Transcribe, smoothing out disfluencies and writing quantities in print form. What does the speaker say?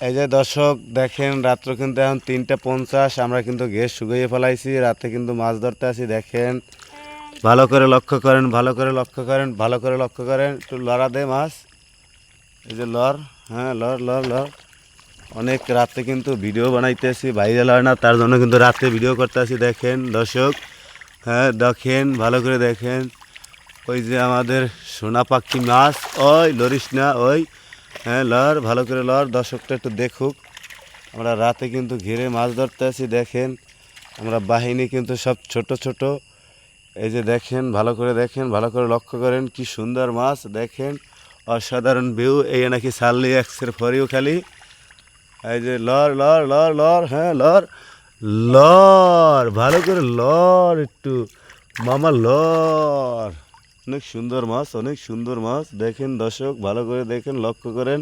এই যে দর্শক দেখেন, রাত্র কিন্তু এখন 3:50, আমরা কিন্তু গ্যাস শুকিয়ে ফেলাইছি। রাতে কিন্তু মাছ ধরতে আসি। দেখেন, ভালো করে লক্ষ্য করেন, ভালো করে লক্ষ্য করেন, ভালো করে লক্ষ্য করেন। একটু লড়া দে মাছ, এই যে লর, হ্যাঁ লর লর লর। অনেক রাতে কিন্তু ভিডিও বানাইতেছি, ভাইরাল হয় না, তার জন্য কিন্তু রাতে ভিডিও করতে আসি। দেখেন দর্শক, হ্যাঁ দেখেন, ভালো করে দেখেন। ওই যে আমাদের সোনা পাখি মাছ, ওই লরিস না ওই, হ্যাঁ লর, ভালো করে লর। দর্শকটা একটু দেখুক, আমরা রাতে কিন্তু ঘিরে মাছ ধরতে আসি। দেখেন, আমরা বাহিনী কিন্তু সব ছোট ছোট। এই যে দেখেন, ভালো করে দেখেন, ভালো করে লক্ষ্য করেন, কি সুন্দর মাছ। দেখেন, অসাধারণ ভিউ। এই নাকি সার্লি এক্সের ফরিও খালি। এই যে লর লর লর লর, হ্যাঁ লর লর, ভালো করে লর একটু মামা লর। অনেক সুন্দর মাছ, অনেক সুন্দর মাছ। দেখেন দর্শক, ভালো করে দেখেন, লক্ষ্য করেন।